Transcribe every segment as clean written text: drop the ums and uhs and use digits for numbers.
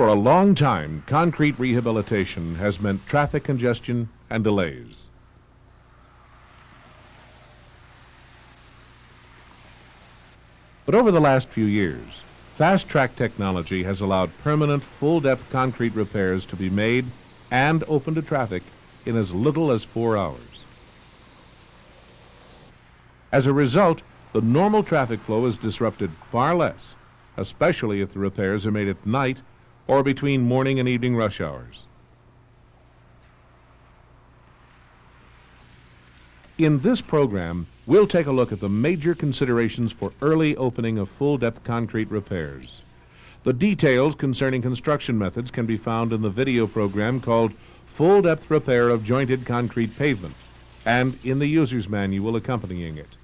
For a long time, concrete rehabilitation has meant traffic congestion and delays. But over the last few years, fast-track technology has allowed permanent, full-depth concrete repairs to be made and open to traffic in as little as 4 hours. As a result, the normal traffic flow is disrupted far less, especially if the repairs are made at night or between morning and evening rush hours. In this program, we'll take a look at the major considerations for early opening of full-depth concrete repairs. The details concerning construction methods can be found in the video program called Full-Depth Repair of Jointed Concrete Pavement and in the user's manual accompanying it.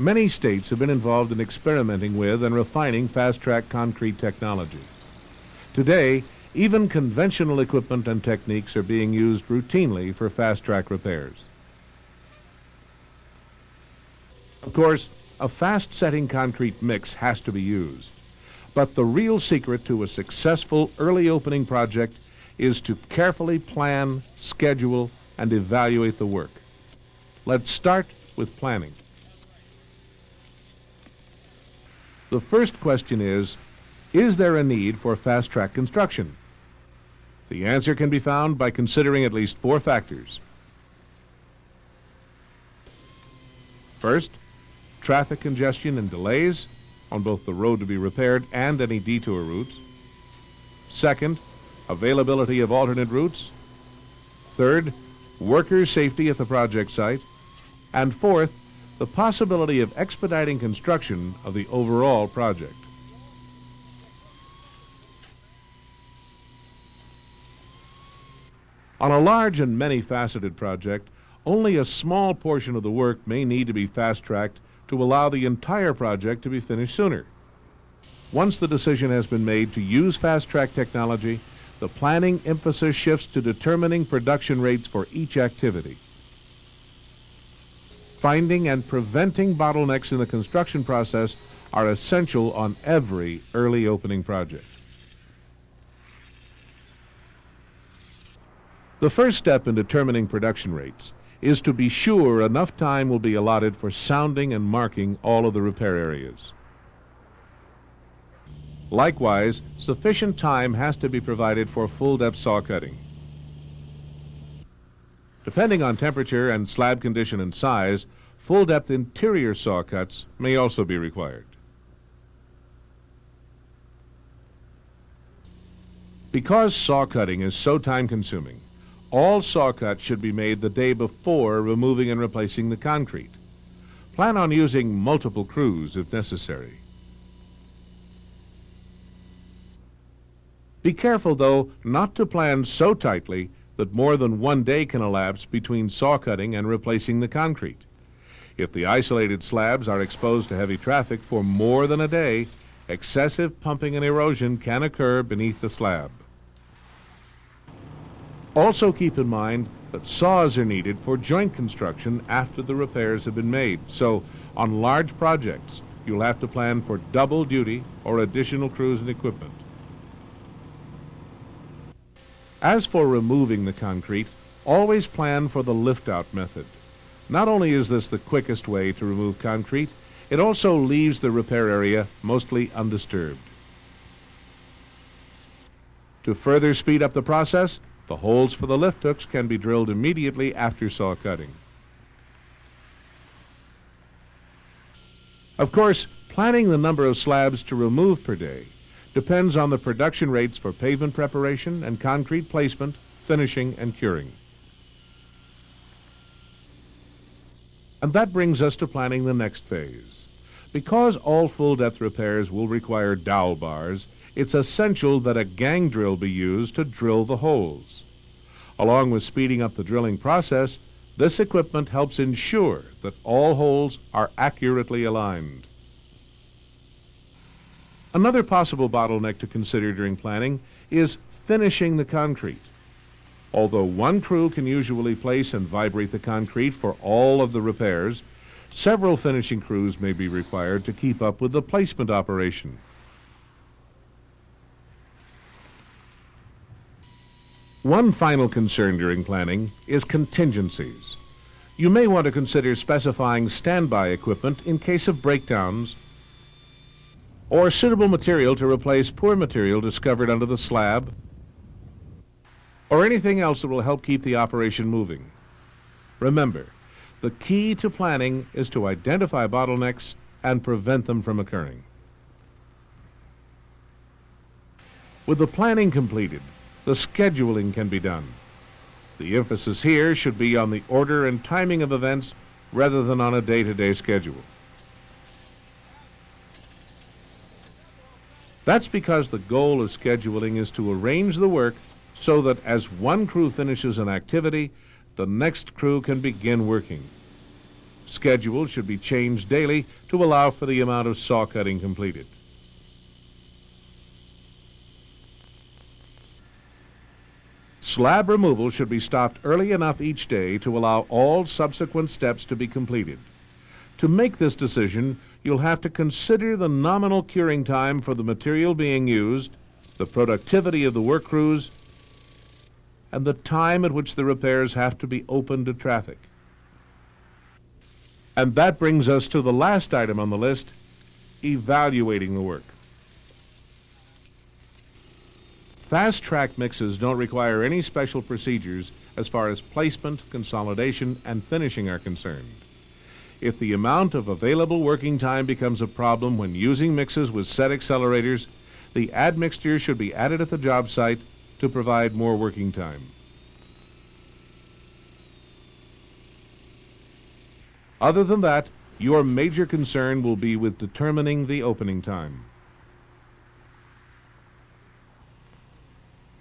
Many states have been involved in experimenting with and refining fast-track concrete technology. Today, even conventional equipment and techniques are being used routinely for fast-track repairs. Of course, a fast-setting concrete mix has to be used, but the real secret to a successful early opening project is to carefully plan, schedule, and evaluate the work. Let's start with planning. The first question is there a need for fast-track construction? The answer can be found by considering at least 4 factors. First, traffic congestion and delays on both the road to be repaired and any detour routes. Second, availability of alternate routes. Third, worker safety at the project site. And fourth, the possibility of expediting construction of the overall project. On a large and many-faceted project, only a small portion of the work may need to be fast-tracked to allow the entire project to be finished sooner. Once the decision has been made to use fast-track technology, the planning emphasis shifts to determining production rates for each activity. Finding and preventing bottlenecks in the construction process are essential on every early opening project. The first step in determining production rates is to be sure enough time will be allotted for sounding and marking all of the repair areas. Likewise, sufficient time has to be provided for full-depth saw cutting. Depending on temperature and slab condition and size, full-depth interior saw cuts may also be required. Because saw cutting is so time-consuming, all saw cuts should be made the day before removing and replacing the concrete. Plan on using multiple crews if necessary. Be careful, though, not to plan so tightly that more than 1 day can elapse between saw cutting and replacing the concrete. If the isolated slabs are exposed to heavy traffic for more than a day, excessive pumping and erosion can occur beneath the slab. Also keep in mind that saws are needed for joint construction after the repairs have been made. So, on large projects, you'll have to plan for double duty or additional crews and equipment. As for removing the concrete, always plan for the lift-out method. Not only is this the quickest way to remove concrete, it also leaves the repair area mostly undisturbed. To further speed up the process, the holes for the lift hooks can be drilled immediately after saw cutting. Of course, planning the number of slabs to remove per day depends on the production rates for pavement preparation and concrete placement, finishing, and curing. And that brings us to planning the next phase. Because all full-depth repairs will require dowel bars, it's essential that a gang drill be used to drill the holes. Along with speeding up the drilling process, this equipment helps ensure that all holes are accurately aligned. Another possible bottleneck to consider during planning is finishing the concrete. Although one crew can usually place and vibrate the concrete for all of the repairs, Several finishing crews may be required to keep up with the placement operation. One final concern during planning is contingencies. You may want to consider specifying standby equipment in case of breakdowns or suitable material to replace poor material discovered under the slab, or anything else that will help keep the operation moving. Remember, the key to planning is to identify bottlenecks and prevent them from occurring. With the planning completed, the scheduling can be done. The emphasis here should be on the order and timing of events rather than on a day-to-day schedule. That's because the goal of scheduling is to arrange the work so that as one crew finishes an activity, the next crew can begin working. Schedules should be changed daily to allow for the amount of saw cutting completed. Slab removal should be stopped early enough each day to allow all subsequent steps to be completed. To make this decision, you'll have to consider the nominal curing time for the material being used, the productivity of the work crews, and the time at which the repairs have to be open to traffic. And that brings us to the last item on the list, evaluating the work. Fast-track mixes don't require any special procedures as far as placement, consolidation, and finishing are concerned. If the amount of available working time becomes a problem when using mixes with set accelerators, the admixture should be added at the job site to provide more working time. Other than that, your major concern will be with determining the opening time.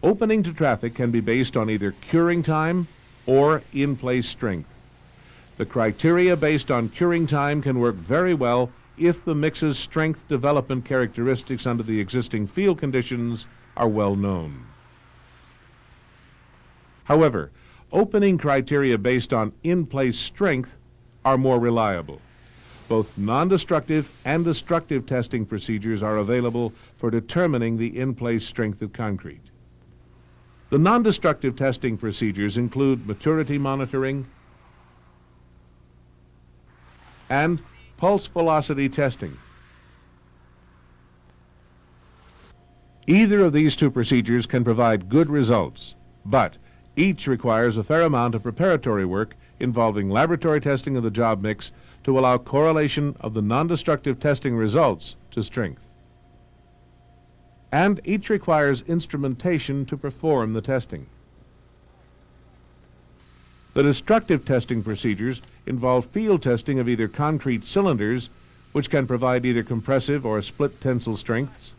Opening to traffic can be based on either curing time or in-place strength. The criteria based on curing time can work very well if the mix's strength development characteristics under the existing field conditions are well known. However, opening criteria based on in-place strength are more reliable. Both non-destructive and destructive testing procedures are available for determining the in-place strength of concrete. The non-destructive testing procedures include maturity monitoring and pulse velocity testing. Either of these two procedures can provide good results, but each requires a fair amount of preparatory work involving laboratory testing of the job mix to allow correlation of the non-destructive testing results to strength. And each requires instrumentation to perform the testing. The destructive testing procedures involve field testing of either concrete cylinders, which can provide either compressive or split tensile strengths,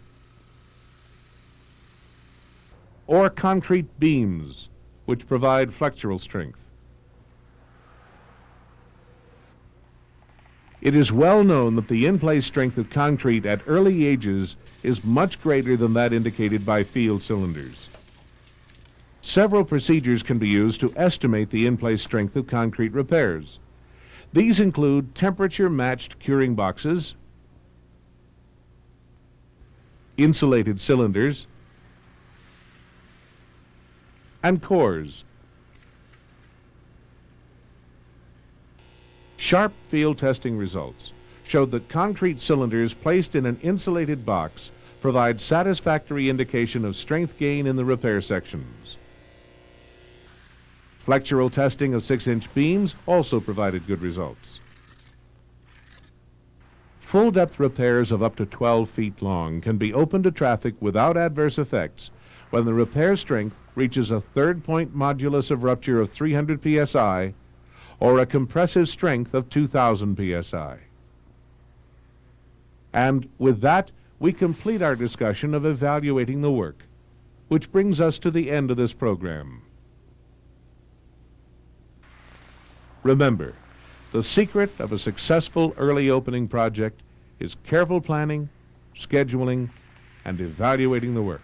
or concrete beams, which provide flexural strength. It is well known that the in-place strength of concrete at early ages is much greater than that indicated by field cylinders. Several procedures can be used to estimate the in-place strength of concrete repairs. These include temperature-matched curing boxes, insulated cylinders, and cores. Sharp field testing results showed that concrete cylinders placed in an insulated box provide satisfactory indication of strength gain in the repair sections. Flexural testing of 6-inch beams also provided good results. Full-depth repairs of up to 12 feet long can be open to traffic without adverse effects when the repair strength reaches a third-point modulus of rupture of 300 psi or a compressive strength of 2,000 psi. And with that, we complete our discussion of evaluating the work, which brings us to the end of this program. Remember, the secret of a successful early opening project is careful planning, scheduling, and evaluating the work.